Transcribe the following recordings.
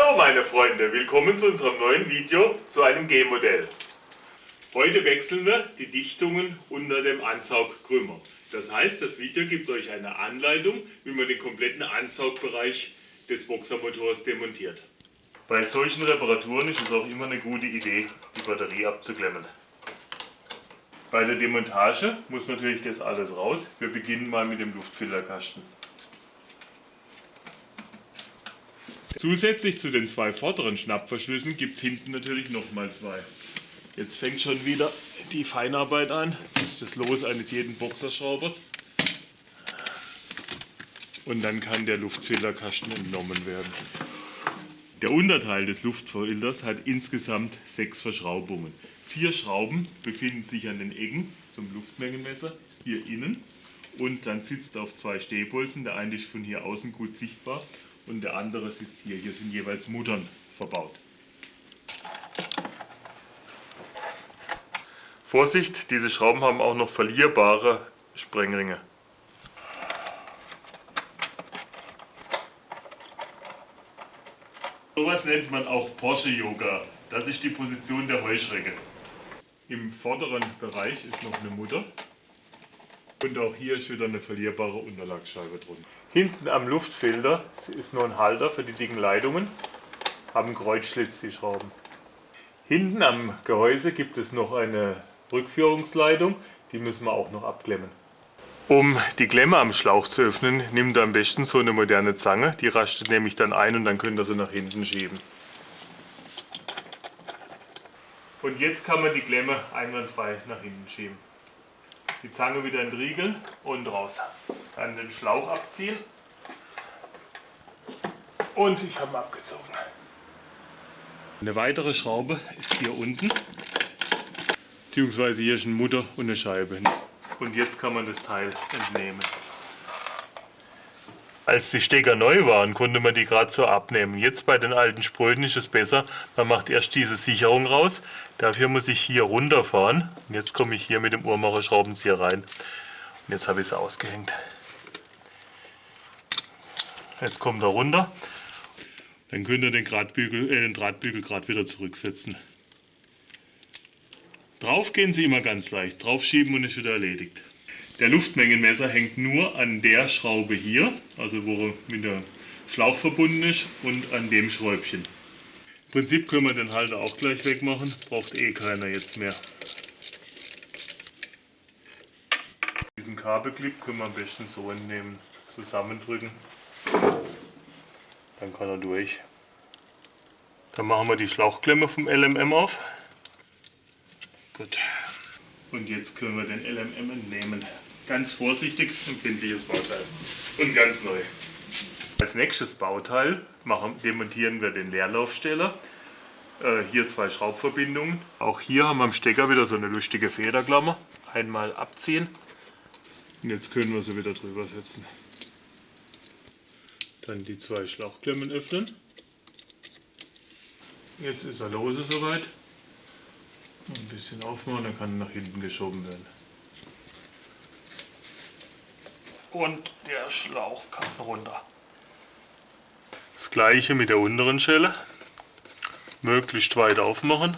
Hallo meine Freunde, willkommen zu unserem neuen Video zu einem G-Modell. Heute wechseln wir die Dichtungen unter dem Ansaugkrümmer. Das heißt, das Video gibt euch eine Anleitung, wie man den kompletten Ansaugbereich des Boxermotors demontiert. Bei solchen Reparaturen ist es auch immer eine gute Idee, die Batterie abzuklemmen. Bei der Demontage muss natürlich das alles raus. Wir beginnen mal mit dem Luftfilterkasten. Zusätzlich zu den zwei vorderen Schnappverschlüssen gibt es hinten natürlich nochmal zwei. Jetzt fängt schon wieder die Feinarbeit an. Das ist das Los eines jeden Boxerschraubers. Und dann kann der Luftfilterkasten entnommen werden. Der Unterteil des Luftfilters hat insgesamt 6 Verschraubungen. 4 Schrauben befinden sich an den Ecken zum Luftmengenmesser, hier innen. Und dann sitzt auf 2 Stehbolzen. Der eine ist von hier außen gut sichtbar und der andere sitzt hier. Hier sind jeweils Muttern verbaut. Vorsicht, diese Schrauben haben auch noch verlierbare Sprengringe. Sowas nennt man auch Porsche-Yoga. Das ist die Position der Heuschrecke. Im vorderen Bereich ist noch eine Mutter. Und auch hier ist wieder eine verlierbare Unterlagsscheibe drin. Hinten am Luftfilter ist nur ein Halter für die dicken Leitungen. Haben einen Kreuzschlitz die Schrauben. Hinten am Gehäuse gibt es noch eine Rückführungsleitung. Die müssen wir auch noch abklemmen. Um die Klemme am Schlauch zu öffnen, nimmt ihr am besten so eine moderne Zange. Die rastet nämlich dann ein und dann könnt ihr sie nach hinten schieben. Und jetzt kann man die Klemme einwandfrei nach hinten schieben. Die Zange wieder entriegeln und raus. Dann den Schlauch abziehen. Und ich habe ihn abgezogen. Eine weitere Schraube ist hier unten. Beziehungsweise hier ist eine Mutter und eine Scheibe. Und jetzt kann man das Teil entnehmen. Als die Stecker neu waren, konnte man die gerade so abnehmen. Jetzt bei den alten Spröden ist es besser, man macht erst diese Sicherung raus. Dafür muss ich hier runterfahren. Und jetzt komme ich hier mit dem Uhrmacher-Schraubenzieher rein. Und jetzt habe ich es ausgehängt. Jetzt kommt er runter. Dann könnt ihr den Drahtbügel gerade wieder zurücksetzen. Drauf gehen sie immer ganz leicht. Draufschieben und ist wieder erledigt. Der Luftmengenmesser hängt nur an der Schraube hier, also wo er mit dem Schlauch verbunden ist, und an dem Schräubchen. Im Prinzip können wir den Halter auch gleich wegmachen, braucht eh keiner jetzt mehr. Diesen Kabelclip können wir am besten so entnehmen, zusammendrücken, dann kann er durch. Dann machen wir die Schlauchklemme vom LMM auf. Gut. Und jetzt können wir den LMM entnehmen. Ganz vorsichtig, das ist ein empfindliches Bauteil. Und ganz neu. Als nächstes Bauteil demontieren wir den Leerlaufsteller. Hier 2 Schraubverbindungen. Auch hier haben wir am Stecker wieder so eine lustige Federklammer. Einmal abziehen. Und jetzt können wir sie wieder drüber setzen. Dann die 2 Schlauchklemmen öffnen. Jetzt ist er lose soweit. Ein bisschen aufmachen, dann kann er nach hinten geschoben werden. Und der Schlauch kann runter. Das gleiche mit der unteren Schelle. Möglichst weit aufmachen.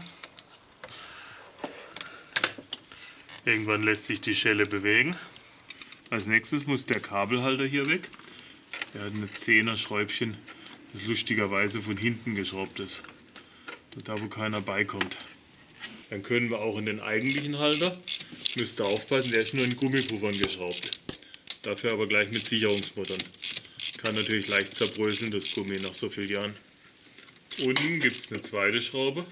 Irgendwann lässt sich die Schelle bewegen. Als nächstes muss der Kabelhalter hier weg. Der hat eine 10er Schräubchen, das lustigerweise von hinten geschraubt ist. Da wo keiner beikommt. Dann können wir auch in den eigentlichen Halter, müsst ihr aufpassen, der ist nur in Gummipuffern geschraubt. Dafür aber gleich mit Sicherungsmuttern. Kann natürlich leicht zerbröseln, das Gummi, nach so vielen Jahren. Unten gibt es eine zweite Schraube.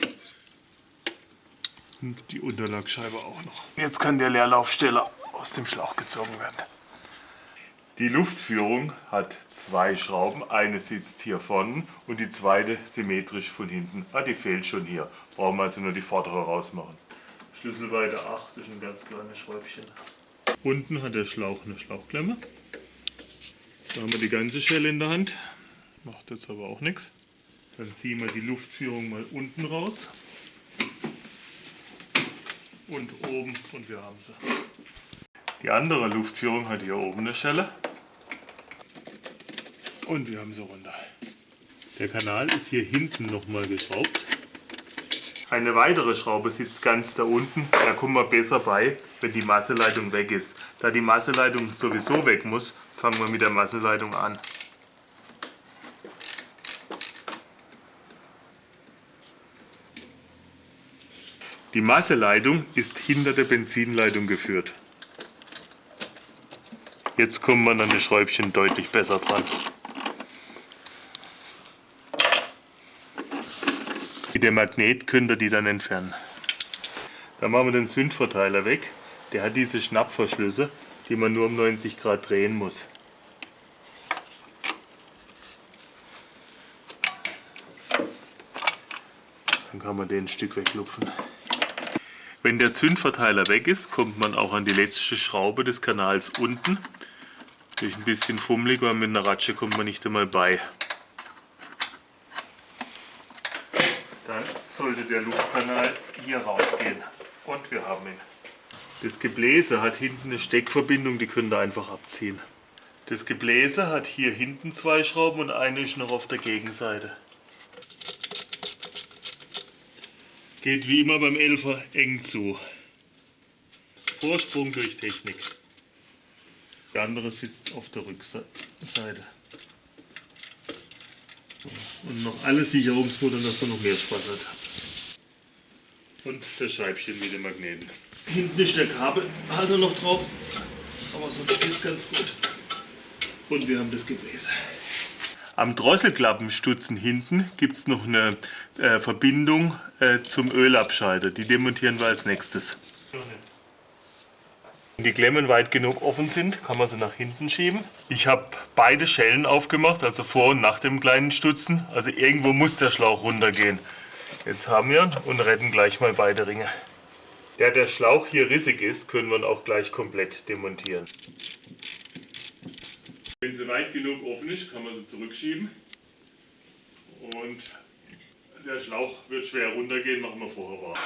Und die Unterlagsscheibe auch noch. Jetzt kann der Leerlaufsteller aus dem Schlauch gezogen werden. Die Luftführung hat 2 Schrauben. Eine sitzt hier vorne und die zweite symmetrisch von hinten. Die fehlt schon hier. Brauchen wir also nur die vordere rausmachen. Schlüsselweite 8 ist ein ganz kleines Schräubchen. Unten hat der Schlauch eine Schlauchklemme. Da haben wir die ganze Schelle in der Hand. Macht jetzt aber auch nichts. Dann ziehen wir die Luftführung mal unten raus. Und oben und wir haben sie. Die andere Luftführung hat hier oben eine Schelle. Und wir haben sie runter. Der Kanal ist hier hinten nochmal geschraubt. Eine weitere Schraube sitzt ganz da unten. Da kommen wir besser bei, wenn die Masseleitung weg ist. Da die Masseleitung sowieso weg muss, fangen wir mit der Masseleitung an. Die Masseleitung ist hinter der Benzinleitung geführt. Jetzt kommt man an das Schräubchen deutlich besser dran. Mit dem Magnet könnt ihr die dann entfernen. Dann machen wir den Zündverteiler weg. Der hat diese Schnappverschlüsse, die man nur um 90 Grad drehen muss. Dann kann man den ein Stück weglupfen. Wenn der Zündverteiler weg ist, kommt man auch an die letzte Schraube des Kanals unten. Durch ein bisschen fummelig, weil mit einer Ratsche kommt man nicht einmal bei. Dann sollte der Luftkanal hier rausgehen. Und wir haben ihn. Das Gebläse hat hinten eine Steckverbindung, die könnt ihr einfach abziehen. Das Gebläse hat hier hinten 2 Schrauben und eine ist noch auf der Gegenseite. Geht wie immer beim Elfer eng zu. Vorsprung durch Technik. Der andere sitzt auf der Rückseite. Und noch alle Sicherungsmuttern, dass man noch mehr Spaß hat. Und das Scheibchen mit dem Magneten. Hinten ist der Kabelhalter noch drauf, aber sonst geht es ganz gut. Und wir haben das Gebläse. Am Drosselklappenstutzen hinten gibt es noch eine Verbindung zum Ölabscheider. Die demontieren wir als nächstes. Wenn die Klemmen weit genug offen sind, kann man sie nach hinten schieben. Ich habe beide Schellen aufgemacht, also vor und nach dem kleinen Stutzen. Also irgendwo muss der Schlauch runtergehen. Jetzt haben wir ihn und retten gleich mal beide Ringe. Da der Schlauch hier rissig ist, können wir ihn auch gleich komplett demontieren. Wenn sie weit genug offen ist, kann man sie zurückschieben. Und der Schlauch wird schwer runtergehen, machen wir vorher warm.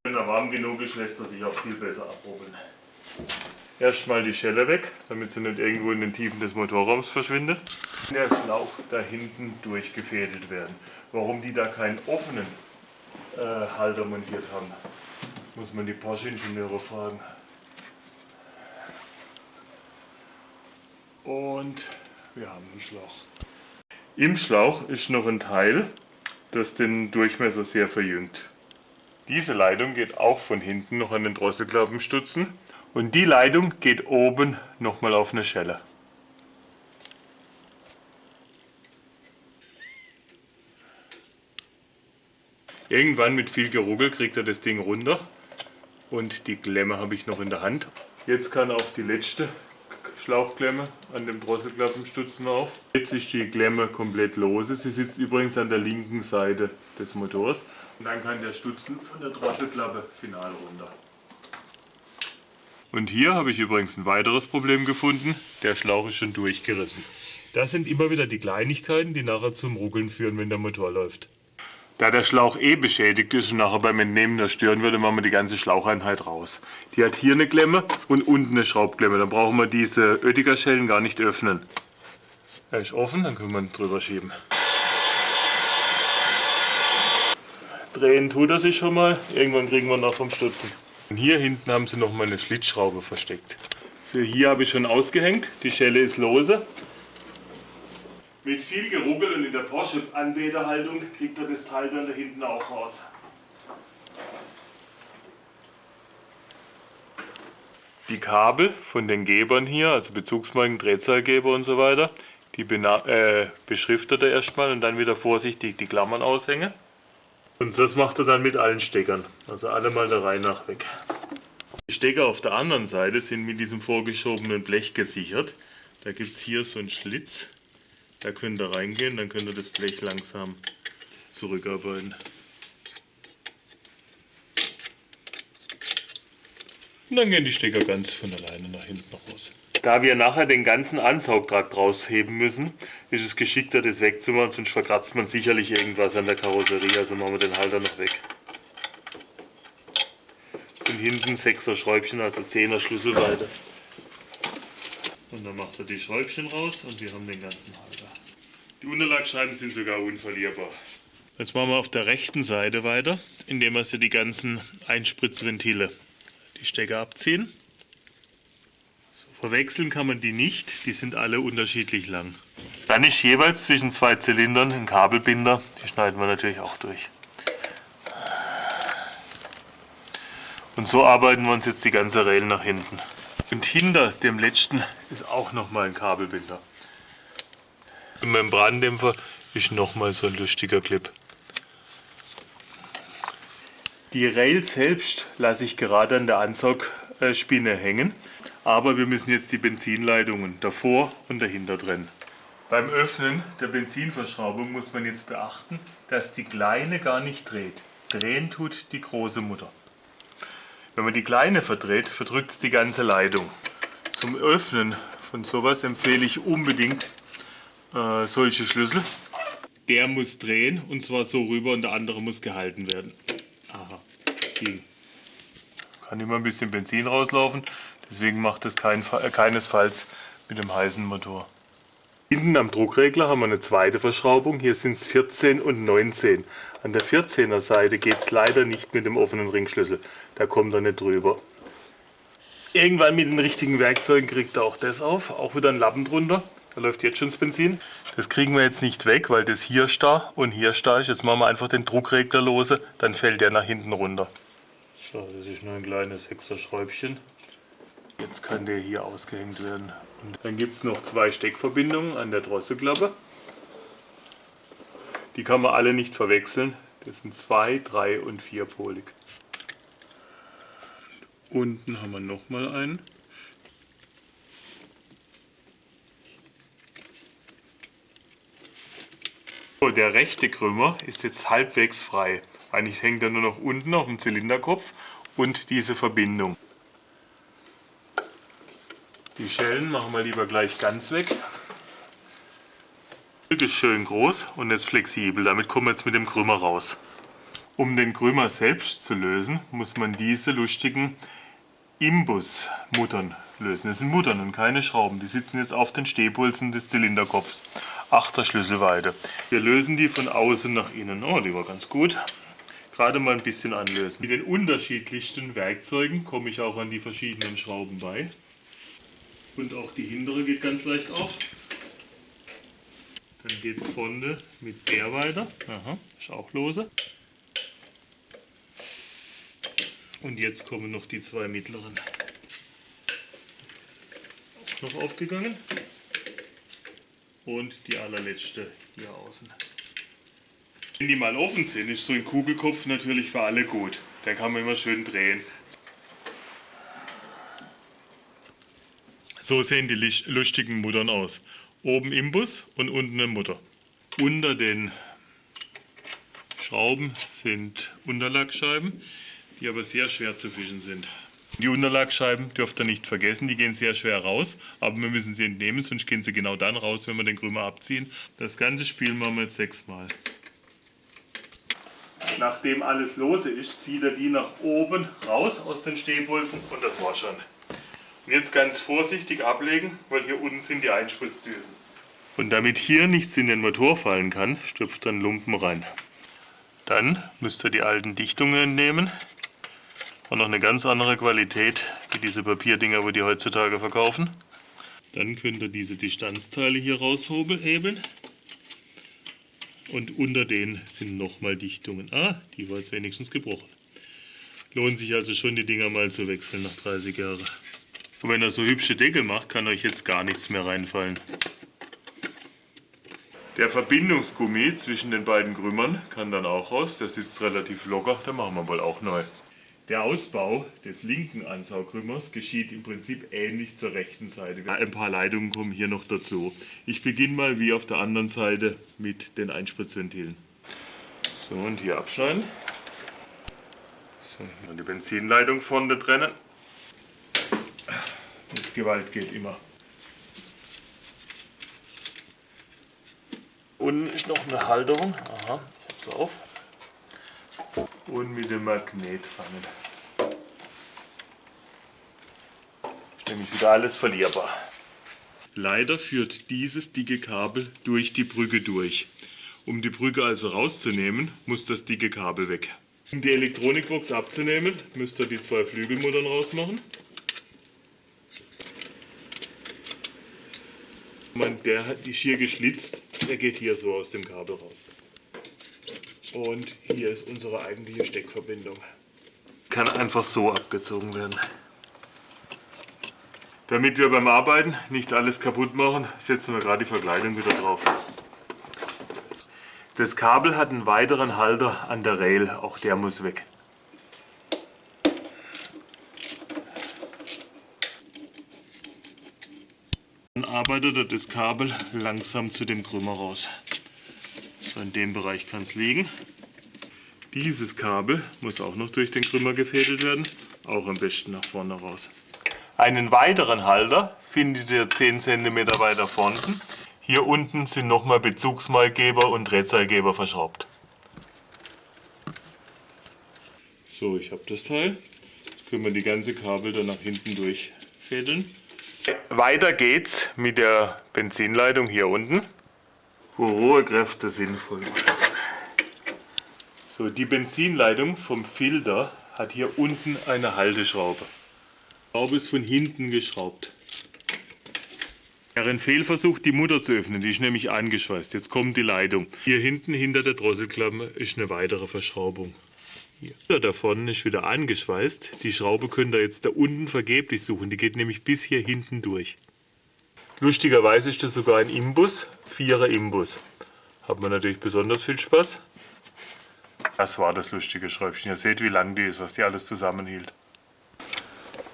Wenn er warm genug ist, lässt er sich auch viel besser abrubbeln. Erstmal die Schelle weg, damit sie nicht irgendwo in den Tiefen des Motorraums verschwindet. Der Schlauch da hinten durchgefädelt werden. Warum die da keinen offenen Halter montiert haben, muss man die Porsche-Ingenieure fragen. Und wir haben den Schlauch. Im Schlauch ist noch ein Teil, das den Durchmesser sehr verjüngt. Diese Leitung geht auch von hinten noch an den Drosselklappenstutzen und die Leitung geht oben nochmal auf eine Schelle. Irgendwann mit viel Geruggel kriegt er das Ding runter und die Klemme habe ich noch in der Hand. Jetzt kann auch die letzte Schlauchklemme an dem Drosselklappenstutzen auf. Jetzt ist die Klemme komplett lose. Sie sitzt übrigens an der linken Seite des Motors. Und dann kann der Stutzen von der Drosselklappe final runter. Und hier habe ich übrigens ein weiteres Problem gefunden. Der Schlauch ist schon durchgerissen. Das sind immer wieder die Kleinigkeiten, die nachher zum Ruckeln führen, wenn der Motor läuft. Da der Schlauch beschädigt ist und nachher beim Entnehmen das stören würde, machen wir die ganze Schlaucheinheit raus. Die hat hier eine Klemme und unten eine Schraubklemme. Dann brauchen wir diese Oettinger-Schellen gar nicht öffnen. Er ist offen, dann können wir ihn drüber schieben. Drehen tut er sich schon mal. Irgendwann kriegen wir ihn noch vom Stutzen. Und hier hinten haben sie noch mal eine Schlitzschraube versteckt. So, hier habe ich schon ausgehängt. Die Schelle ist lose. Mit viel Geruggel und in der Porsche-Anbeterhaltung kriegt er das Teil dann da hinten auch raus. Die Kabel von den Gebern hier, also Bezugsmarken, Drehzahlgeber und so weiter, die beschriftet er erstmal und dann wieder vorsichtig die Klammern aushängen. Und das macht er dann mit allen Steckern, also alle mal der Reihe nach weg. Die Stecker auf der anderen Seite sind mit diesem vorgeschobenen Blech gesichert. Da gibt es hier so einen Schlitz. Da könnt ihr reingehen, dann könnt ihr das Blech langsam zurückarbeiten. Und dann gehen die Stecker ganz von alleine nach hinten noch raus. Da wir nachher den ganzen Ansaugtrakt rausheben müssen, ist es geschickter, das wegzumachen, sonst verkratzt man sicherlich irgendwas an der Karosserie, also machen wir den Halter noch weg. Das sind hinten 6er Schräubchen, also 10er Schlüsselweite. Und dann macht er die Schräubchen raus und wir haben den ganzen Halter. Die Unterlagscheiben sind sogar unverlierbar. Jetzt machen wir auf der rechten Seite weiter, indem wir die ganzen Einspritzventile, die Stecker abziehen. So, verwechseln kann man die nicht, die sind alle unterschiedlich lang. Dann ist jeweils zwischen zwei Zylindern ein Kabelbinder, die schneiden wir natürlich auch durch. Und so arbeiten wir uns jetzt die ganze Rail nach hinten. Und hinter dem letzten ist auch nochmal ein Kabelbinder. Im Membrandämpfer ist nochmal so ein lustiger Clip. Die Rail selbst lasse ich gerade an der Ansaugspinne hängen, aber wir müssen jetzt die Benzinleitungen davor und dahinter trennen. Beim Öffnen der Benzinverschraubung muss man jetzt beachten, dass die kleine gar nicht dreht. Drehen tut die große Mutter. Wenn man die kleine verdreht, verdrückt es die ganze Leitung. Zum Öffnen von sowas empfehle ich unbedingt solche Schlüssel. Der muss drehen und zwar so rüber und der andere muss gehalten werden. Aha, kann immer ein bisschen Benzin rauslaufen, deswegen macht das keinesfalls mit dem heißen Motor. Hinten am Druckregler haben wir eine zweite Verschraubung, hier sind es 14 und 19. An der 14er Seite geht es leider nicht mit dem offenen Ringschlüssel, da kommt er nicht drüber. Irgendwann mit den richtigen Werkzeugen kriegt er auch das auf, auch wieder ein Lappen drunter, da läuft jetzt schon das Benzin. Das kriegen wir jetzt nicht weg, weil das hier starr und hier starr ist. Jetzt machen wir einfach den Druckregler lose, dann fällt der nach hinten runter. So, das ist nur ein kleines 6er Schräubchen. Jetzt kann der hier ausgehängt werden. Und dann gibt es noch zwei Steckverbindungen an der Drosselklappe. Die kann man alle nicht verwechseln. Das sind 2, 3 und 4-polig. Unten haben wir nochmal einen. So, der rechte Krümmer ist jetzt halbwegs frei. Eigentlich hängt er nur noch unten auf dem Zylinderkopf und diese Verbindung. Die Schellen machen wir lieber gleich ganz weg. Das ist schön groß und ist flexibel, damit kommen wir jetzt mit dem Krümmer raus. Um den Krümmer selbst zu lösen, muss man diese lustigen Imbusmuttern lösen. Das sind Muttern und keine Schrauben, die sitzen jetzt auf den Stehpulsen des Zylinderkopfs. 8er Schlüsselweite. Wir lösen die von außen nach innen. Oh, die war ganz gut. Gerade mal ein bisschen anlösen. Mit den unterschiedlichsten Werkzeugen komme ich auch an die verschiedenen Schrauben bei. Und auch die hintere geht ganz leicht auf. Dann geht es vorne mit der weiter. Aha, ist auch lose. Und jetzt kommen noch die zwei mittleren. Auch noch aufgegangen. Und die allerletzte hier außen. Wenn die mal offen sind, ist so ein Kugelkopf natürlich für alle gut. Den kann man immer schön drehen. So sehen die lustigen Muttern aus. Oben Imbus und unten eine Mutter. Unter den Schrauben sind Unterlagscheiben, die aber sehr schwer zu fischen sind. Die Unterlagscheiben dürft ihr nicht vergessen, die gehen sehr schwer raus, aber wir müssen sie entnehmen, sonst gehen sie genau dann raus, wenn wir den Krümmer abziehen. Das ganze Spiel machen wir jetzt 6 Mal. Nachdem alles lose ist, zieht er die nach oben raus aus den Stehpulsen und das war schon. Und jetzt ganz vorsichtig ablegen, weil hier unten sind die Einspritzdüsen. Und damit hier nichts in den Motor fallen kann, stopft dann Lumpen rein. Dann müsst ihr die alten Dichtungen entnehmen. Und noch eine ganz andere Qualität wie diese Papierdinger, wo die heutzutage verkaufen. Dann könnt ihr diese Distanzteile hier raushebeln. Und unter denen sind nochmal Dichtungen. Ah, die war jetzt wenigstens gebrochen. Lohnt sich also schon, die Dinger mal zu wechseln nach 30 Jahren. Und wenn ihr so hübsche Deckel macht, kann euch jetzt gar nichts mehr reinfallen. Der Verbindungsgummi zwischen den beiden Krümmern kann dann auch raus. Der sitzt relativ locker, den machen wir wohl auch neu. Der Ausbau des linken Ansaugkrümmers geschieht im Prinzip ähnlich zur rechten Seite. Ein paar Leitungen kommen hier noch dazu. Ich beginne mal wie auf der anderen Seite mit den Einspritzventilen. So, und hier abschneiden. So, und die Benzinleitung vorne trennen. Mit Gewalt geht immer. Unten ist noch eine Halterung. Aha, ich hab's auf. Und mit dem Magnet fangen. Ist nämlich wieder alles verlierbar. Leider führt dieses dicke Kabel durch die Brücke durch. Um die Brücke also rauszunehmen, muss das dicke Kabel weg. Um die Elektronikbox abzunehmen, müsst ihr die 2 Flügelmuttern rausmachen. Der ist hier geschlitzt, der geht hier so aus dem Kabel raus. Und hier ist unsere eigentliche Steckverbindung. Kann einfach so abgezogen werden. Damit wir beim Arbeiten nicht alles kaputt machen, setzen wir gerade die Verkleidung wieder drauf. Das Kabel hat einen weiteren Halter an der Rail, auch der muss weg. Dann arbeitet er das Kabel langsam zu dem Krümmer raus. So, in dem Bereich kann es liegen. Dieses Kabel muss auch noch durch den Krümmer gefädelt werden, auch am besten nach vorne raus. Einen weiteren Halter findet ihr 10 cm weiter vorne. Hier unten sind nochmal Bezugsmahlgeber und Drehzahlgeber verschraubt. So, ich habe das Teil. Jetzt können wir die ganze Kabel dann nach hinten durchfädeln. Weiter geht's mit der Benzinleitung hier unten, wo hohe Kräfte sinnvoll sind. So, die Benzinleitung vom Filter hat hier unten eine Halteschraube. Die Schraube ist von hinten geschraubt. Er hat einen Fehlversuch, die Mutter zu öffnen, die ist nämlich angeschweißt. Jetzt kommt die Leitung. Hier hinten hinter der Drosselklappe ist eine weitere Verschraubung. Hier da vorne ist wieder angeschweißt. Die Schraube könnt ihr jetzt da unten vergeblich suchen. Die geht nämlich bis hier hinten durch. Lustigerweise ist das sogar ein Imbus, 4er Imbus. Hat man natürlich besonders viel Spaß. Das war das lustige Schräubchen. Ihr seht, wie lang die ist, was die alles zusammenhielt.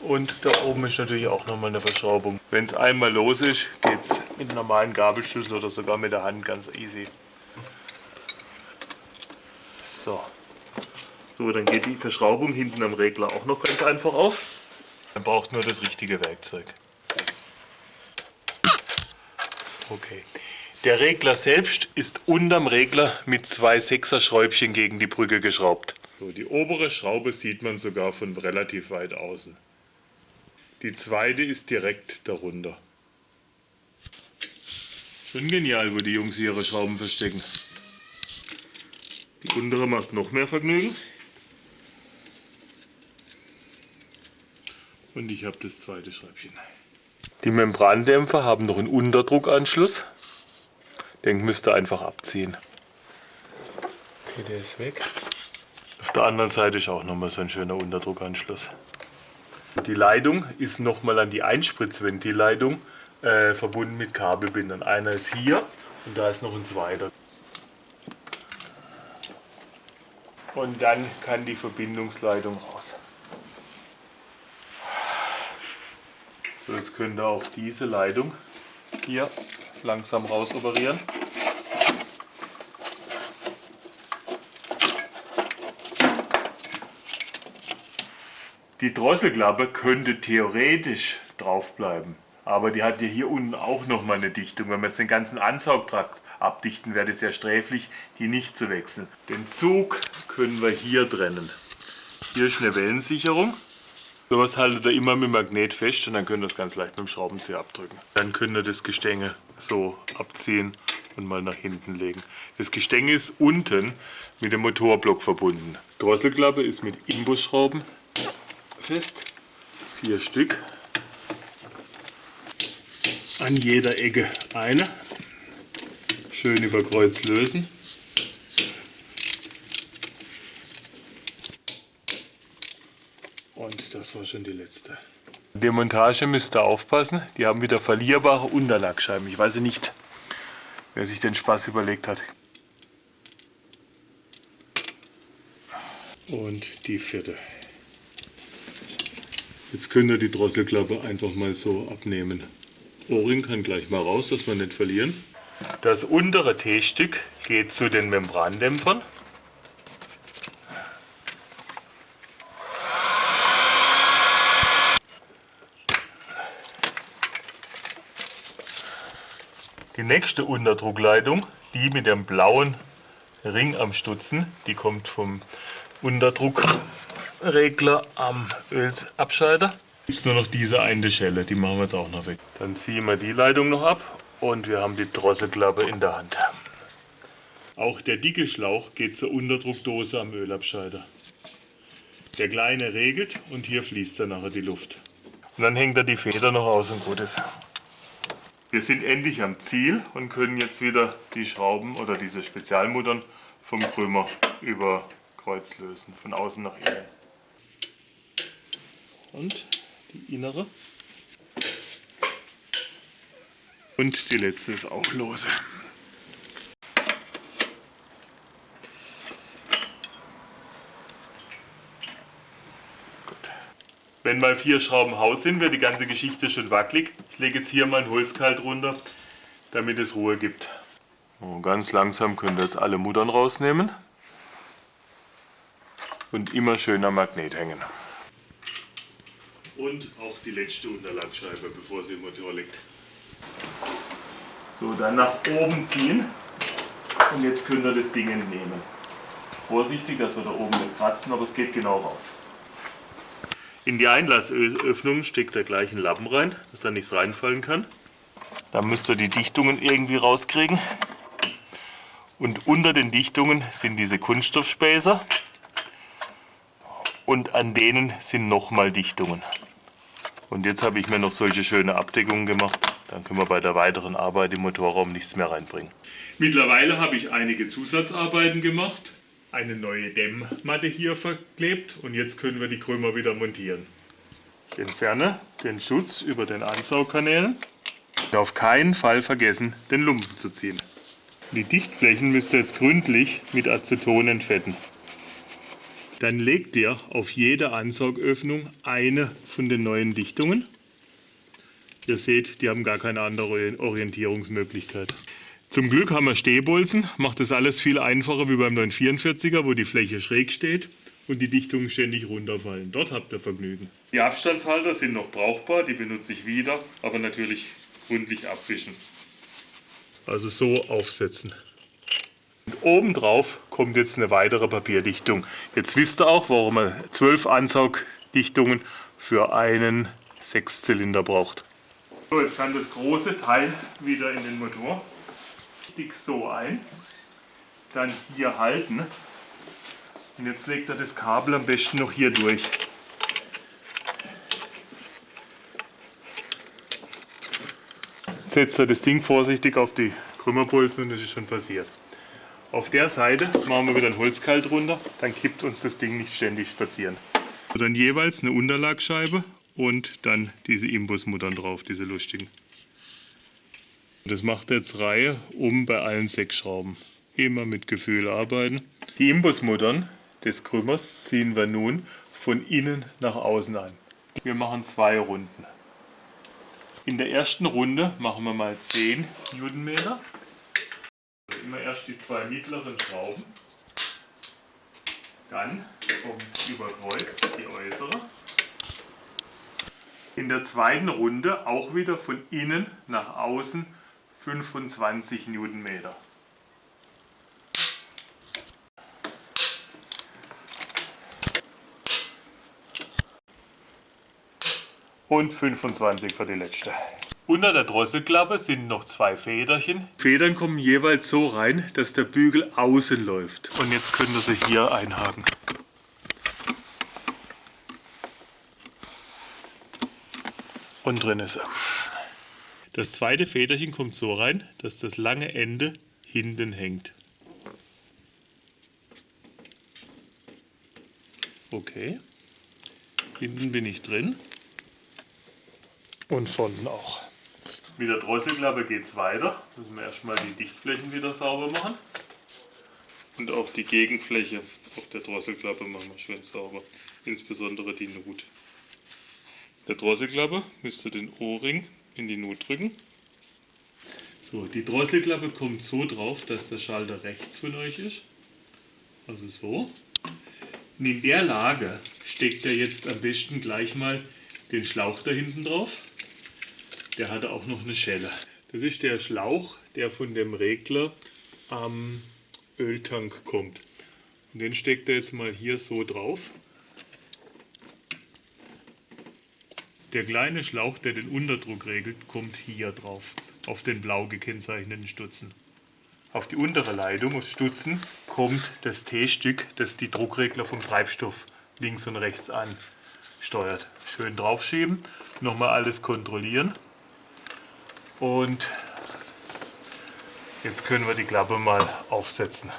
Und da oben ist natürlich auch nochmal eine Verschraubung. Wenn es einmal los ist, geht es mit einem normalen Gabelschlüssel oder sogar mit der Hand ganz easy. So. So, dann geht die Verschraubung hinten am Regler auch noch ganz einfach auf. Man braucht nur das richtige Werkzeug. Okay. Der Regler selbst ist unterm Regler mit 2 6er Schräubchen gegen die Brücke geschraubt. So, die obere Schraube sieht man sogar von relativ weit außen. Die zweite ist direkt darunter. Schon genial, wo die Jungs ihre Schrauben verstecken. Die untere macht noch mehr Vergnügen. Und ich habe das zweite Schräubchen. Die Membrandämpfer haben noch einen Unterdruckanschluss. Den müsst ihr einfach abziehen. Okay, der ist weg. Auf der anderen Seite ist auch nochmal so ein schöner Unterdruckanschluss. Die Leitung ist nochmal an die Einspritzventilleitung verbunden mit Kabelbindern. Einer ist hier und da ist noch ein zweiter. Und dann kann die Verbindungsleitung raus. So, jetzt könnt ihr auch diese Leitung hier langsam raus operieren. Die Drosselklappe könnte theoretisch drauf bleiben, aber die hat ja hier unten auch nochmal eine Dichtung. Wenn wir jetzt den ganzen Ansaugtrakt abdichten, wäre es ja sträflich, die nicht zu wechseln. Den Zug können wir hier trennen. Hier ist eine Wellensicherung. Sowas haltet ihr immer mit Magnet fest und dann könnt ihr das ganz leicht mit dem Schraubenzieher abdrücken. Dann könnt ihr das Gestänge so abziehen und mal nach hinten legen. Das Gestänge ist unten mit dem Motorblock verbunden. Die Drosselklappe ist mit Imbusschrauben fest. 4 Stück. An jeder Ecke eine. Schön über Kreuz lösen. Und das war schon die letzte. Die Montage müsst ihr aufpassen. Die haben wieder verlierbare Unterlagscheiben. Ich weiß nicht, wer sich den Spaß überlegt hat. Und die 4. Jetzt könnt ihr die Drosselklappe einfach mal so abnehmen. O-Ring kann gleich mal raus, dass wir nicht verlieren. Das untere T-Stück geht zu den Membrandämpfern. Die nächste Unterdruckleitung, die mit dem blauen Ring am Stutzen, die kommt vom Unterdruckregler am Ölabscheider. Jetzt nur noch diese eine Schelle, die machen wir jetzt auch noch weg. Dann ziehen wir die Leitung noch ab und wir haben die Drosselklappe in der Hand. Auch der dicke Schlauch geht zur Unterdruckdose am Ölabscheider. Der kleine regelt und hier fließt dann nachher die Luft. Und dann hängt er die Feder noch aus und gut ist. Wir sind endlich am Ziel und können jetzt wieder die Schrauben oder diese Spezialmuttern vom Krümmer über Kreuz lösen, von außen nach innen. Und die innere. Und die letzte ist auch lose. Gut. Wenn mal 4 Schrauben Haus sind, wird die ganze Geschichte schon wackelig. Ich lege jetzt hier mal ein Holzkalt runter, damit es Ruhe gibt. Und ganz langsam könnt ihr jetzt alle Muttern rausnehmen. Und immer schön am Magnet hängen. Und auch die letzte Unterlagscheibe, bevor sie im Motor liegt. So, dann nach oben ziehen. Und jetzt könnt ihr das Ding entnehmen. Vorsichtig, dass wir da oben nicht kratzen, aber es geht genau raus. In die Einlassöffnung steckt der gleich einen Lappen rein, dass da nichts reinfallen kann. Dann müsst ihr die Dichtungen irgendwie rauskriegen. Und unter den Dichtungen sind diese Kunststoffspäßer. Und an denen sind nochmal Dichtungen. Und jetzt habe ich mir noch solche schöne Abdeckungen gemacht. Dann können wir bei der weiteren Arbeit im Motorraum nichts mehr reinbringen. Mittlerweile habe ich einige Zusatzarbeiten gemacht. Eine neue Dämmmatte hier verklebt und jetzt können wir die Krümmer wieder montieren. Ich entferne den Schutz über den Ansaugkanälen. Auf keinen Fall vergessen, den Lumpen zu ziehen. Die Dichtflächen müsst ihr jetzt gründlich mit Aceton entfetten. Dann legt ihr auf jede Ansaugöffnung eine von den neuen Dichtungen. Ihr seht, die haben gar keine andere Orientierungsmöglichkeit. Zum Glück haben wir Stehbolzen, macht das alles viel einfacher wie beim 944er, wo die Fläche schräg steht und die Dichtungen ständig runterfallen. Dort habt ihr Vergnügen. Die Abstandshalter sind noch brauchbar, die benutze ich wieder, aber natürlich gründlich abwischen. Also so aufsetzen. Und obendrauf kommt jetzt eine weitere Papierdichtung. Jetzt wisst ihr auch, warum man 12 Ansaugdichtungen für einen 6-Zylinder braucht. So, jetzt kann das große Teil wieder in den Motor. Stick so ein, dann hier halten und jetzt legt er das Kabel am besten noch hier durch. Setzt er das Ding vorsichtig auf die Krümmerbolzen und das ist schon passiert. Auf der Seite machen wir wieder ein Holzkalt runter, dann kippt uns das Ding nicht ständig spazieren. Und dann jeweils eine Unterlagscheibe und dann diese Imbusmuttern drauf, diese lustigen. Das macht jetzt Reihe um bei allen 6 Schrauben. Immer mit Gefühl arbeiten. Die Imbusmuttern des Krümmers ziehen wir nun von innen nach außen ein. Wir machen 2 Runden. In der ersten Runde machen wir mal 10 Newtonmeter. Immer erst die 2 mittleren Schrauben. Dann kommt über Kreuz die äußere. In der zweiten Runde auch wieder von innen nach außen 25 Newtonmeter. Und 25 für die letzte. Unter der Drosselklappe sind noch 2 Federchen. Die Federn kommen jeweils so rein, dass der Bügel außen läuft. Und jetzt könnt ihr sie hier einhaken. Und drin ist er. Das zweite Federchen kommt so rein, dass das lange Ende hinten hängt. Okay. Hinten bin ich drin. Und vorne auch. Mit der Drosselklappe geht es weiter. Müssen wir erstmal die Dichtflächen wieder sauber machen. Und auch die Gegenfläche auf der Drosselklappe machen wir schön sauber. Insbesondere die Nut. Der Drosselklappe müsst ihr den O-Ring in die Nut drücken. So, die Drosselklappe kommt so drauf, dass der Schalter rechts von euch ist. Also so. Und in der Lage steckt ihr jetzt am besten gleich mal den Schlauch da hinten drauf. Der hatte auch noch eine Schelle. Das ist der Schlauch, der von dem Regler am Öltank kommt. Und den steckt ihr jetzt mal hier so drauf. Der kleine Schlauch, der den Unterdruck regelt, kommt hier drauf, auf den blau gekennzeichneten Stutzen. Auf die untere Leitung, aufs Stutzen, kommt das T-Stück, das die Druckregler vom Treibstoff links und rechts ansteuert. Schön draufschieben, nochmal alles kontrollieren und jetzt können wir die Klappe mal aufsetzen.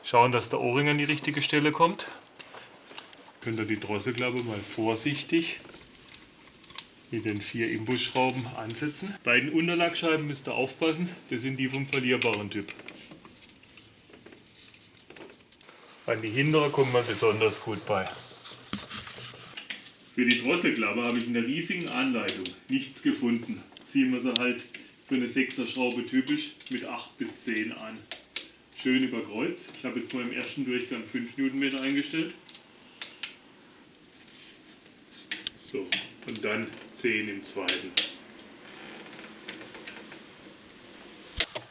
Schauen, dass der O-Ring an die richtige Stelle kommt. Könnt ihr die Drosselklappe mal vorsichtig mit den 4 Imbusschrauben ansetzen. Bei den Unterlagscheiben müsst ihr aufpassen, das sind die vom verlierbaren Typ. An die hintere kommt man besonders gut bei. Für die Drosselklappe habe ich in der riesigen Anleitung nichts gefunden. Ziehen wir sie halt für eine 6er Schraube typisch mit 8 bis 10 an. Schön über Kreuz. Ich habe jetzt mal im ersten Durchgang 5 Newtonmeter eingestellt. So, und dann 10 im zweiten.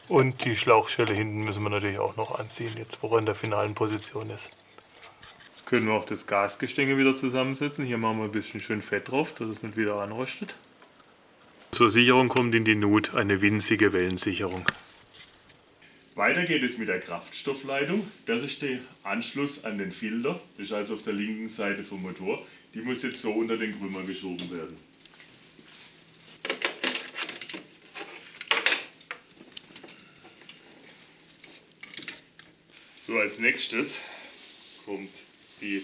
Und die Schlauchschelle hinten müssen wir natürlich auch noch anziehen, jetzt wo er in der finalen Position ist. Jetzt können wir auch das Gasgestänge wieder zusammensetzen. Hier machen wir ein bisschen schön Fett drauf, dass es nicht wieder anrostet. Zur Sicherung kommt in die Nut eine winzige Wellensicherung. Weiter geht es mit der Kraftstoffleitung. Das ist der Anschluss an den Filter. Das ist also auf der linken Seite vom Motor. Die muss jetzt so unter den Krümmer geschoben werden. So, als nächstes kommt die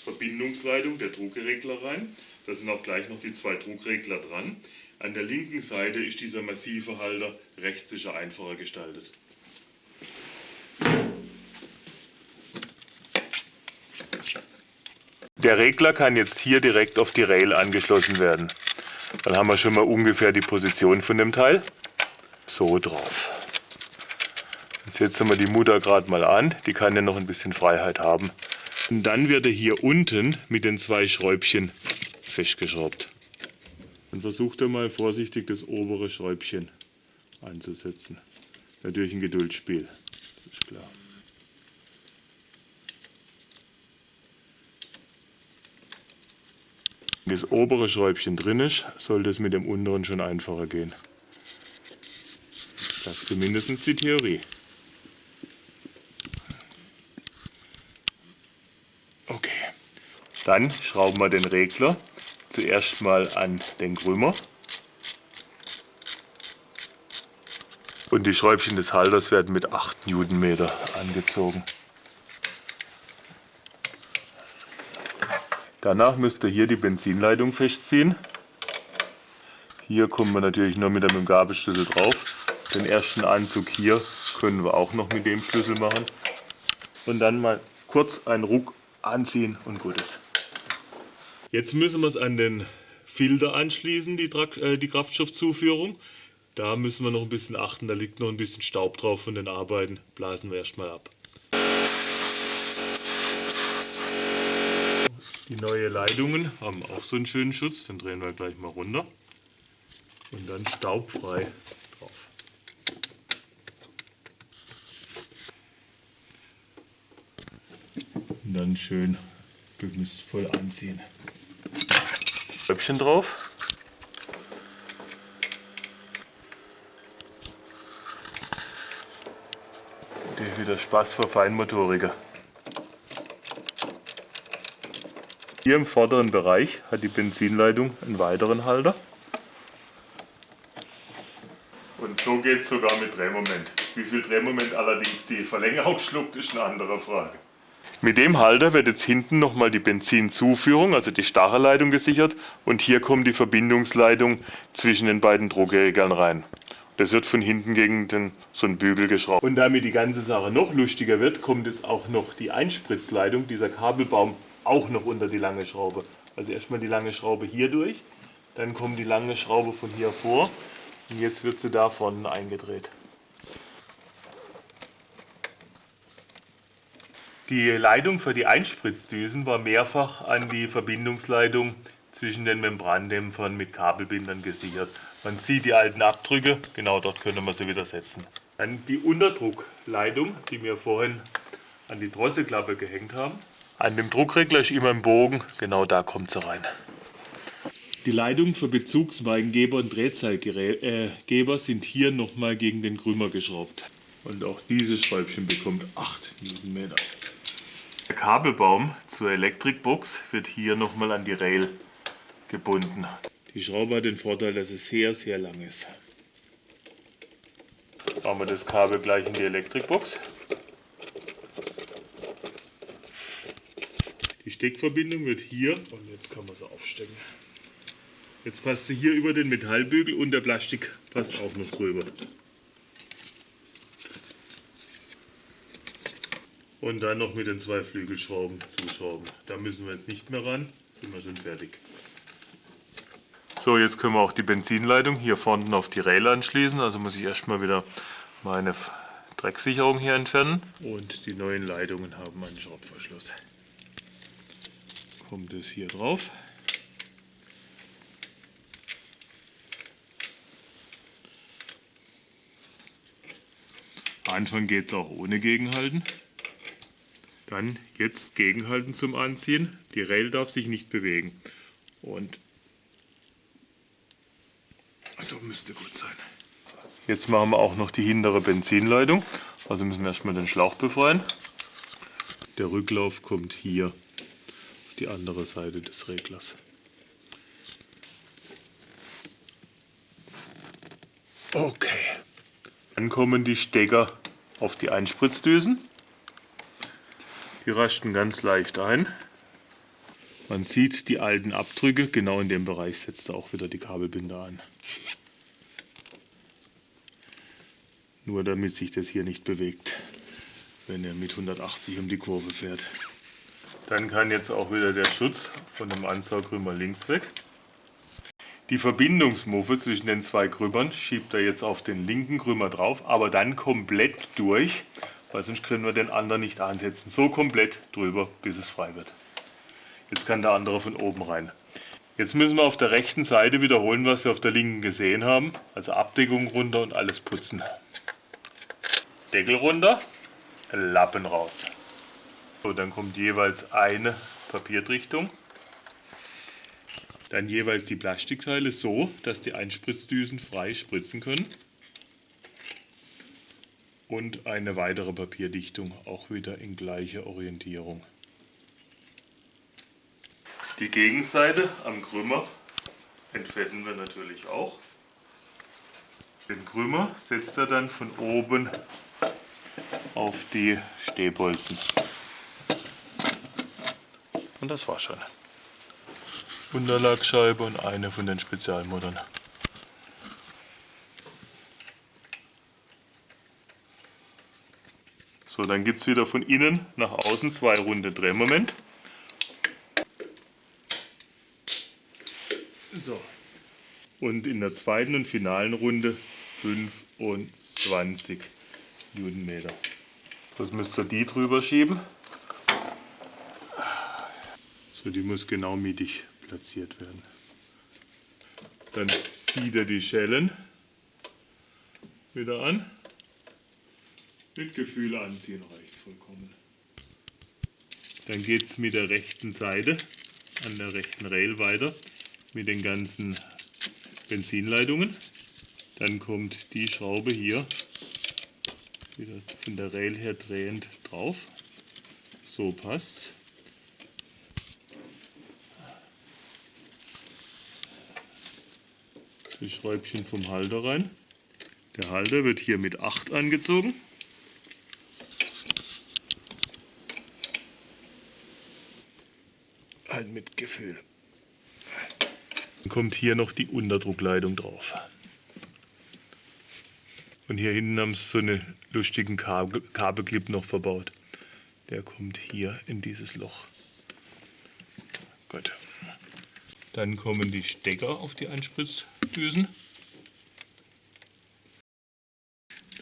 Verbindungsleitung der Druckregler rein. Da sind auch gleich noch die 2 Druckregler dran. An der linken Seite ist dieser massive Halter, rechts ist er einfacher gestaltet. Der Regler kann jetzt hier direkt auf die Rail angeschlossen werden. Dann haben wir schon mal ungefähr die Position von dem Teil. So drauf. Jetzt setzen wir die Mutter gerade mal an, die kann ja noch ein bisschen Freiheit haben. Und dann wird er hier unten mit den 2 Schräubchen festgeschraubt. Dann versucht er mal vorsichtig das obere Schräubchen anzusetzen. Natürlich ein Geduldsspiel, das ist klar. Wenn das obere Schräubchen drin ist, sollte es mit dem unteren schon einfacher gehen. Das sagt zumindest die Theorie. Okay, dann schrauben wir den Regler zuerst mal an den Krümmer. Und die Schräubchen des Halters werden mit 8 Newtonmeter angezogen. Danach müsst ihr hier die Benzinleitung festziehen. Hier kommen wir natürlich nur mit dem Gabelschlüssel drauf. Den ersten Anzug hier können wir auch noch mit dem Schlüssel machen. Und dann mal kurz einen Ruck anziehen und gut ist. Jetzt müssen wir es an den Filter anschließen, die Kraftstoffzuführung. Da müssen wir noch ein bisschen achten, da liegt noch ein bisschen Staub drauf von den Arbeiten. Blasen wir erstmal ab. Die neuen Leitungen haben auch so einen schönen Schutz, den drehen wir gleich mal runter. Und dann staubfrei drauf. Und dann schön gemüstvoll anziehen. Schräubchen drauf. Wieder Spaß für Feinmotoriker. Hier im vorderen Bereich hat die Benzinleitung einen weiteren Halter. Und so geht es sogar mit Drehmoment. Wie viel Drehmoment allerdings die Verlängerung schluckt, ist eine andere Frage. Mit dem Halter wird jetzt hinten nochmal die Benzinzuführung, also die Stachelleitung gesichert. Und hier kommt die Verbindungsleitung zwischen den beiden Druckreglern rein. Das wird von hinten gegen so einen Bügel geschraubt. Und damit die ganze Sache noch lustiger wird, kommt jetzt auch noch die Einspritzleitung, dieser Kabelbaum, auch noch unter die lange Schraube. Also erstmal die lange Schraube hier durch, dann kommt die lange Schraube von hier vor und jetzt wird sie da vorne eingedreht. Die Leitung für die Einspritzdüsen war mehrfach an die Verbindungsleitung zwischen den Membrandämpfern mit Kabelbindern gesichert. Man sieht die alten Abdrücke, genau dort können wir sie wieder setzen. Dann die Unterdruckleitung, die wir vorhin an die Drosselklappe gehängt haben. An dem Druckregler ist immer ein Bogen, genau da kommt sie rein. Die Leitungen für Bezugsweigengeber und Drehzahlgeber sind hier nochmal gegen den Krümmer geschraubt. Und auch dieses Schräubchen bekommt 8 Newtonmeter. Der Kabelbaum zur Elektrikbox wird hier nochmal an die Rail gebunden. Die Schraube hat den Vorteil, dass es sehr, sehr lang ist. Bauen wir das Kabel gleich in die Elektrikbox. Die Steckverbindung wird hier, und jetzt kann man sie aufstecken. Jetzt passt sie hier über den Metallbügel und der Plastik passt auch noch drüber. Und dann noch mit den 2 Flügelschrauben zuschrauben. Da müssen wir jetzt nicht mehr ran, sind wir schon fertig. So, jetzt können wir auch die Benzinleitung hier vorne auf die Rail anschließen. Also muss ich erstmal wieder meine Drecksicherung hier entfernen. Und die neuen Leitungen haben einen Schraubverschluss. Kommt es hier drauf. Am Anfang geht es auch ohne Gegenhalten. Dann jetzt Gegenhalten zum Anziehen. Die Rail darf sich nicht bewegen. Und so müsste gut sein. Jetzt machen wir auch noch die hintere Benzinleitung. Also müssen wir erstmal den Schlauch befreien. Der Rücklauf kommt hier auf die andere Seite des Reglers. Okay. Dann kommen die Stecker auf die Einspritzdüsen. Die rasten ganz leicht ein. Man sieht die alten Abdrücke, genau in dem Bereich setzt er auch wieder die Kabelbinder an. Nur damit sich das hier nicht bewegt, wenn er mit 180 um die Kurve fährt. Dann kann jetzt auch wieder der Schutz von dem Ansaugkrümmer links weg. Die Verbindungsmuffe zwischen den 2 Krümmern schiebt er jetzt auf den linken Krümmer drauf, aber dann komplett durch, weil sonst können wir den anderen nicht ansetzen. So komplett drüber, bis es frei wird. Jetzt kann der andere von oben rein. Jetzt müssen wir auf der rechten Seite wiederholen, was wir auf der linken gesehen haben. Also Abdeckung runter und alles putzen. Deckel runter, Lappen raus. So, dann kommt jeweils eine Papiertrichtung. Dann jeweils die Plastikteile so, dass die Einspritzdüsen frei spritzen können. Und eine weitere Papierdichtung, auch wieder in gleicher Orientierung. Die Gegenseite am Krümmer entfetten wir natürlich auch. Den Krümmer setzt er dann von oben auf die Stehbolzen. Und das war schon. Unterlagscheibe und eine von den Spezialmuttern. So, dann gibt es wieder von innen nach außen 2 runde Drehmoment. So. Und in der zweiten und finalen Runde 25 Newtonmeter. Das müsst ihr die drüber schieben. So, die muss genau mittig platziert werden. Dann zieht er die Schellen wieder an. Mit Gefühl anziehen reicht vollkommen. Dann geht es mit der rechten Seite an der rechten Rail weiter mit den ganzen Benzinleitungen. Dann kommt die Schraube hier wieder von der Rail her drehend drauf. So passt's. Die Schräubchen vom Halter rein. Der Halter wird hier mit 8 angezogen. Halt mit Gefühl. Dann kommt hier noch die Unterdruckleitung drauf. Und hier hinten haben sie so einen lustigen Kabelclip noch verbaut. Der kommt hier in dieses Loch. Gut. Dann kommen die Stecker auf die Einspritzdüsen.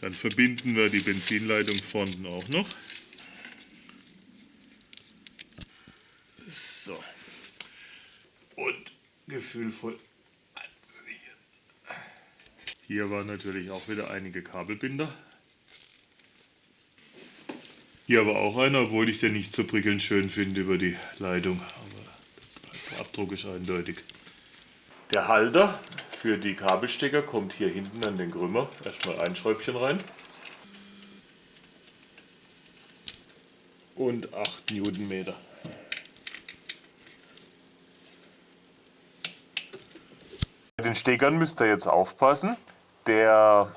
Dann verbinden wir die Benzinleitung vorne auch noch. So. Und gefühlvoll anziehen. Hier waren natürlich auch wieder einige Kabelbinder. Hier aber auch einer, obwohl ich den nicht so prickelnd schön finde über die Leitung. Aber der Abdruck ist eindeutig. Der Halter für die Kabelstecker kommt hier hinten an den Krümmer. Erstmal ein Schräubchen rein. Und 8 Newtonmeter. Bei den Steckern müsst ihr jetzt aufpassen. Der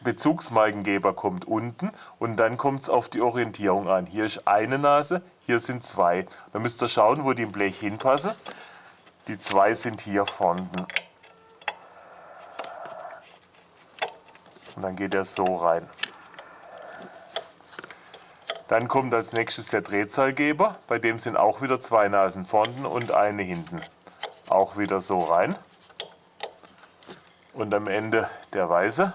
Bezugsmarkengeber kommt unten und dann kommt es auf die Orientierung an. Hier ist eine Nase, hier sind zwei. Da müsst ihr schauen, wo die im Blech hinpassen. Die zwei sind hier vorne. Und dann geht er so rein. Dann kommt als nächstes der Drehzahlgeber. Bei dem sind auch wieder zwei Nasen vorne und eine hinten. Auch wieder so rein. Und am Ende der weiße.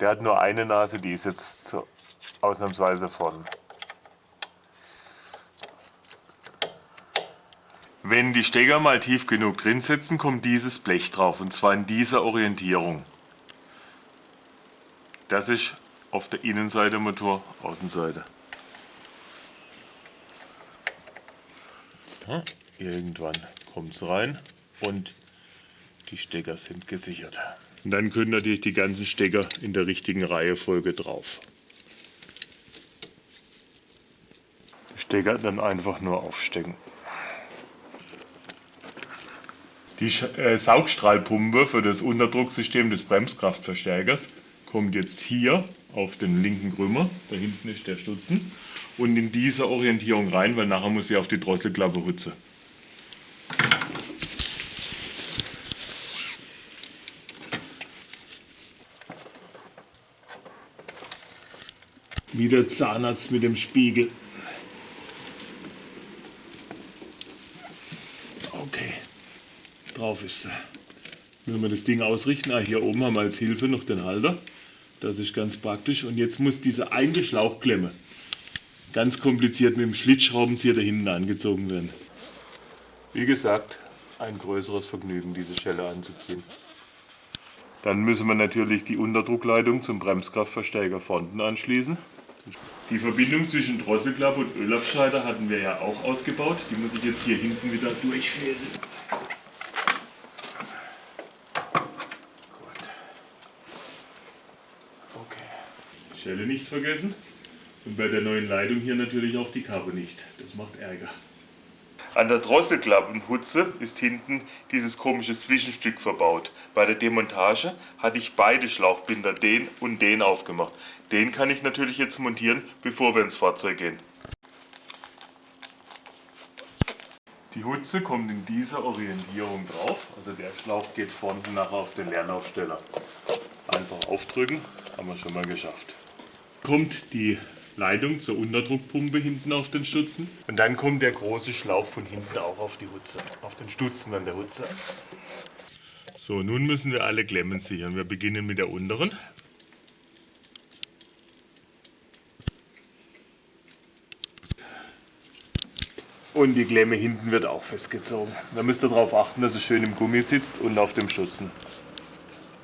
Der hat nur eine Nase, die ist jetzt so ausnahmsweise vorne. Wenn die Stecker mal tief genug drin sitzen, kommt dieses Blech drauf. Und zwar in dieser Orientierung. Das ist auf der Innenseite Motor, Außenseite. Ja, irgendwann kommt es rein und die Stecker sind gesichert. Und dann können natürlich die ganzen Stecker in der richtigen Reihenfolge drauf. Die Stecker dann einfach nur aufstecken. Die Saugstrahlpumpe für das Unterdrucksystem des Bremskraftverstärkers kommt jetzt hier auf den linken Krümmer. Da hinten ist der Stutzen. Und in diese Orientierung rein, weil nachher muss sie auf die Drosselklappe hutzen. Wie der Zahnarzt mit dem Spiegel. Okay, drauf ist sie. Wenn wir das Ding ausrichten, hier oben haben wir als Hilfe noch den Halter. Das ist ganz praktisch. Und jetzt muss diese eine Schlauchklemme ganz kompliziert mit dem Schlitzschraubenzieher da hinten angezogen werden. Wie gesagt, ein größeres Vergnügen, diese Schelle anzuziehen. Dann müssen wir natürlich die Unterdruckleitung zum Bremskraftverstärker vorne anschließen. Die Verbindung zwischen Drosselklappe und Ölabscheider hatten wir ja auch ausgebaut. Die muss ich jetzt hier hinten wieder durchfädeln. Gut. Okay. Schelle nicht vergessen. Und bei der neuen Leitung hier natürlich auch die Kappe nicht. Das macht Ärger. An der Drosselklappenhutze ist hinten dieses komische Zwischenstück verbaut. Bei der Demontage hatte ich beide Schlauchbinder, den und den, aufgemacht. Den kann ich natürlich jetzt montieren, bevor wir ins Fahrzeug gehen. Die Hutze kommt in dieser Orientierung drauf. Also der Schlauch geht vorne nachher auf den Leerlaufsteller. Einfach aufdrücken, haben wir schon mal geschafft. Kommt die Leitung zur Unterdruckpumpe hinten auf den Stutzen. Und dann kommt der große Schlauch von hinten auch auf die Hutze, auf den Stutzen an der Hutze. So, nun müssen wir alle Klemmen sichern. Wir beginnen mit der unteren. Und die Klemme hinten wird auch festgezogen. Da müsst ihr darauf achten, dass es schön im Gummi sitzt und auf dem Stutzen.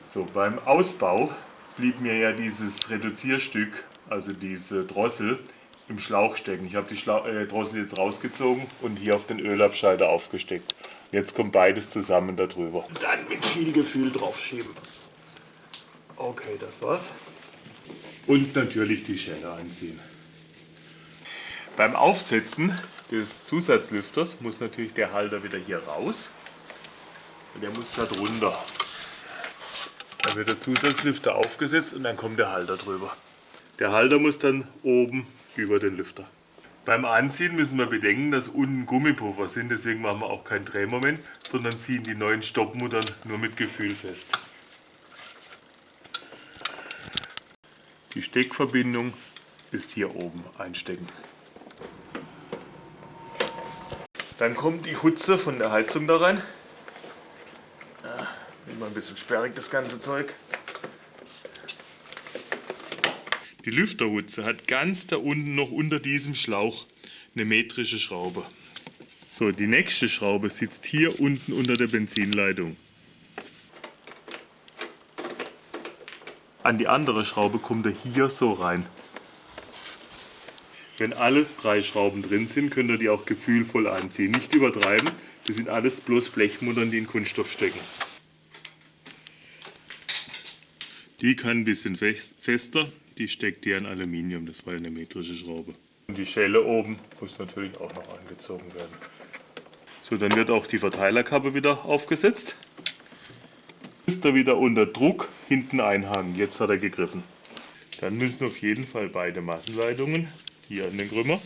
So, beim Ausbau blieb mir ja dieses Reduzierstück, also diese Drossel, im Schlauch stecken. Ich habe die Drossel jetzt rausgezogen und hier auf den Ölabscheider aufgesteckt. Jetzt kommt beides zusammen darüber. Und dann mit viel Gefühl draufschieben. Okay, das war's. Und natürlich die Schelle einziehen. Beim Aufsetzen des Zusatzlüfters muss natürlich der Halter wieder hier raus. Und der muss da drunter. Dann wird der Zusatzlüfter aufgesetzt und dann kommt der Halter drüber. Der Halter muss dann oben über den Lüfter. Beim Anziehen müssen wir bedenken, dass unten Gummipuffer sind, deswegen machen wir auch kein Drehmoment, sondern ziehen die neuen Stoppmuttern nur mit Gefühl fest. Die Steckverbindung ist hier oben einstecken. Dann kommt die Hutze von der Heizung da rein. Immer ein bisschen sperrig das ganze Zeug. Die Lüfterhutze hat ganz da unten noch unter diesem Schlauch eine metrische Schraube. So, die nächste Schraube sitzt hier unten unter der Benzinleitung. An die andere Schraube kommt er hier so rein. Wenn alle 3 Schrauben drin sind, könnt ihr die auch gefühlvoll anziehen. Nicht übertreiben, das sind alles bloß Blechmuttern, die in Kunststoff stecken. Die kann ein bisschen fester, die steckt hier in Aluminium, das war eine metrische Schraube. Und die Schelle oben muss natürlich auch noch angezogen werden. So, dann wird auch die Verteilerkappe wieder aufgesetzt. Müsst ihr wieder unter Druck hinten einhaken. Jetzt hat er gegriffen. Dann müssen auf jeden Fall beide Massenleitungen hier an den Krümmer.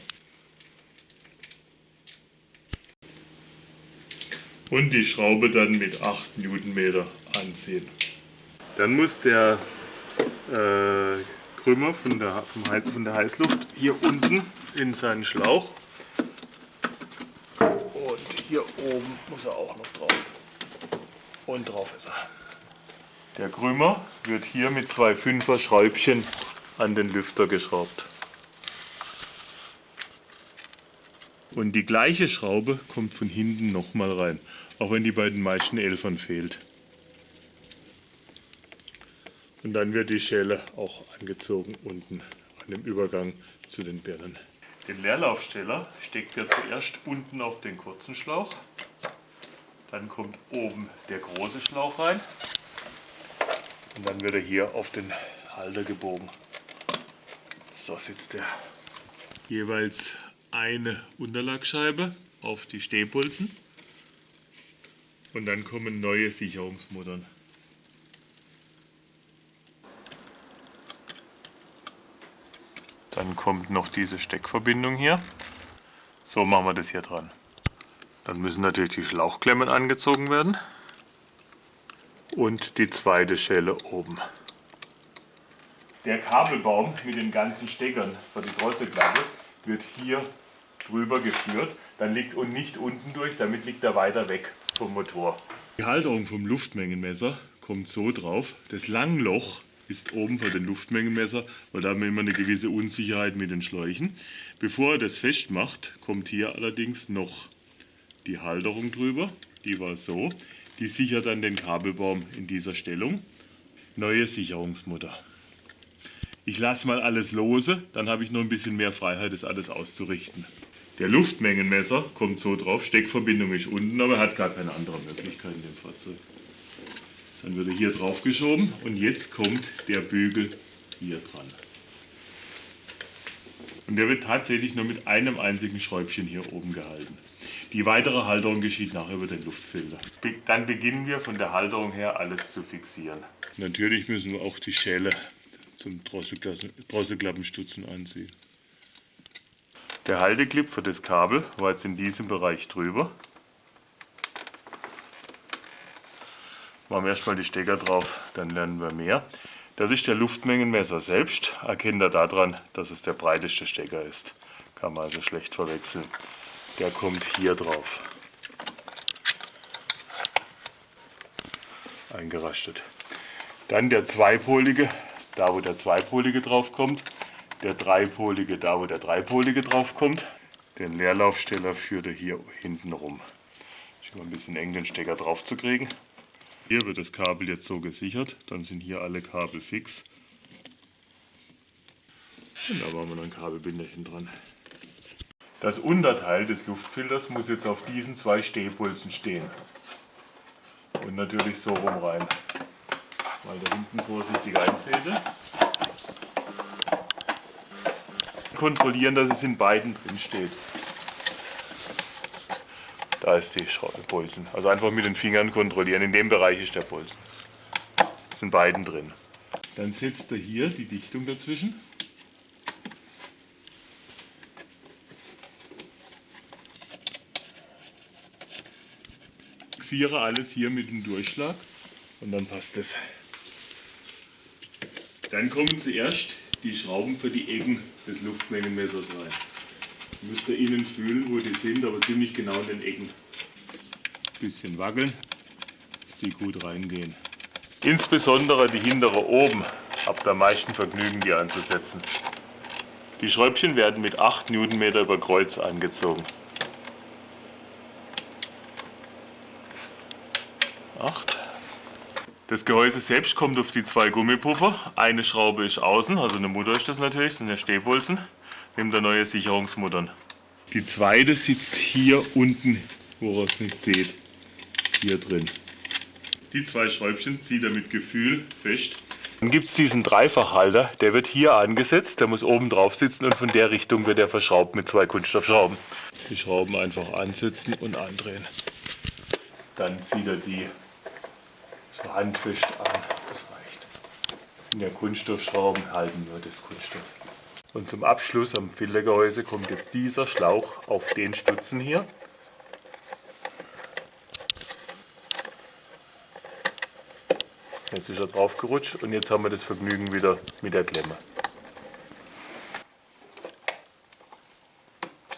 Und die Schraube dann mit 8 Newtonmeter anziehen. Dann muss der Krümmer von der Heißluft hier unten in seinen Schlauch. Und hier oben muss er auch noch drauf. Und drauf ist er. Der Krümmer wird hier mit 2 5er Schräubchen an den Lüfter geschraubt. Und die gleiche Schraube kommt von hinten nochmal rein, auch wenn die bei den meisten Elfern fehlt. Und dann wird die Schelle auch angezogen unten an dem Übergang zu den Birnen. Den Leerlaufsteller steckt ihr zuerst unten auf den kurzen Schlauch. Dann kommt oben der große Schlauch rein. Und dann wird er hier auf den Halter gebogen. So sitzt er. Jeweils eine Unterlagscheibe auf die Stehbolzen. Und dann kommen neue Sicherungsmuttern. Dann kommt noch diese Steckverbindung hier. So machen wir das hier dran. Dann müssen natürlich die Schlauchklemmen angezogen werden. Und die zweite Schelle oben. Der Kabelbaum mit den ganzen Steckern für die Drosselklappe wird hier drüber geführt. Dann liegt und nicht unten durch, damit liegt er weiter weg vom Motor. Die Halterung vom Luftmengenmesser kommt so drauf. Das Langloch ist oben für den Luftmengenmesser, weil da haben wir immer eine gewisse Unsicherheit mit den Schläuchen. Bevor er das festmacht, kommt hier allerdings noch die Halterung drüber. Die war so. Die sichert dann den Kabelbaum in dieser Stellung. Neue Sicherungsmutter. Ich lasse mal alles lose, dann habe ich noch ein bisschen mehr Freiheit, das alles auszurichten. Der Luftmengenmesser kommt so drauf, Steckverbindung ist unten, aber er hat gar keine andere Möglichkeit in dem Fahrzeug. Dann wird er hier drauf geschoben und jetzt kommt der Bügel hier dran. Und der wird tatsächlich nur mit einem einzigen Schräubchen hier oben gehalten. Die weitere Halterung geschieht nachher über den Luftfilter. Dann beginnen wir von der Halterung her alles zu fixieren. Natürlich müssen wir auch die Schelle zum Drosselklappenstutzen anziehen. Der Halteclip für das Kabel war jetzt in diesem Bereich drüber. Machen wir erstmal die Stecker drauf, dann lernen wir mehr. Das ist der Luftmengenmesser selbst. Erkennt ihr daran, dass es der breiteste Stecker ist. Kann man also schlecht verwechseln. Der kommt hier drauf. Eingerastet. Dann der zweipolige, da wo der zweipolige drauf kommt. Der dreipolige, da wo der dreipolige drauf kommt. Den Leerlaufsteller führt er hier hinten rum. Ist immer ein bisschen eng, den Stecker drauf zu kriegen. Hier wird das Kabel jetzt so gesichert, dann sind hier alle Kabel fix. Und da machen wir noch ein Kabelbinderchen dran. Das Unterteil des Luftfilters muss jetzt auf diesen 2 Stehbolzen stehen. Und natürlich so rum rein. Mal da hinten vorsichtig eintrete. Kontrollieren, dass es in beiden drin steht. Da ist die Bolzen. Also einfach mit den Fingern kontrollieren. In dem Bereich ist der Bolzen. Das sind beiden drin. Dann setzt er hier die Dichtung dazwischen. Fixiere alles hier mit dem Durchschlag und dann passt es. Dann kommen zuerst die Schrauben für die Ecken des Luftmengenmessers rein. Müsst ihr innen fühlen, wo die sind, aber ziemlich genau in den Ecken. Ein bisschen wackeln, dass die gut reingehen. Insbesondere die hintere oben habt ihr am meisten Vergnügen, die anzusetzen. Die Schräubchen werden mit 8 Newtonmeter über Kreuz angezogen. 8. Das Gehäuse selbst kommt auf die 2 Gummipuffer. Eine Schraube ist außen, also eine Mutter ist das natürlich, das sind ja Stehbolzen. Nimmt er neue Sicherungsmuttern. Die zweite sitzt hier unten, wo ihr es nicht seht. Hier drin. Die 2 Schräubchen zieht er mit Gefühl fest. Dann gibt es diesen Dreifachhalter, der wird hier angesetzt, der muss oben drauf sitzen und von der Richtung wird er verschraubt mit 2 Kunststoffschrauben. Die Schrauben einfach ansetzen und andrehen. Dann zieht er die so handfest an, das reicht. Und der Kunststoffschrauben halten nur das Kunststoff. Und zum Abschluss am Filtergehäuse kommt jetzt dieser Schlauch auf den Stutzen hier. Jetzt ist er drauf gerutscht und jetzt haben wir das Vergnügen wieder mit der Klemme.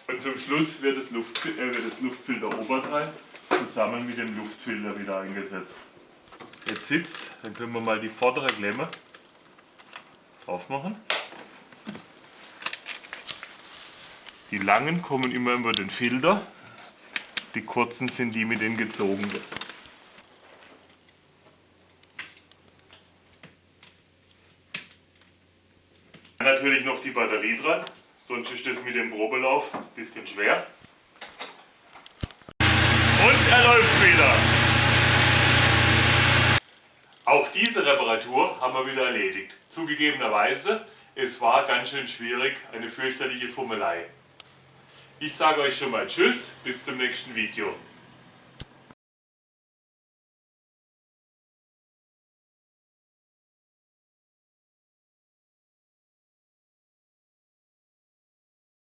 Und zum Schluss wird das Luftfilter-Oberteil zusammen mit dem Luftfilter wieder eingesetzt. Jetzt sitzt, dann können wir mal die vordere Klemme drauf machen. Die langen kommen immer über den Filter, die kurzen sind die mit den gezogenen. Natürlich noch die Batterie dran, sonst ist das mit dem Probelauf ein bisschen schwer. Und er läuft wieder. Auch diese Reparatur haben wir wieder erledigt. Zugegebenerweise, es war ganz schön schwierig, eine fürchterliche Fummelei. Ich sage euch schon mal Tschüss, bis zum nächsten Video.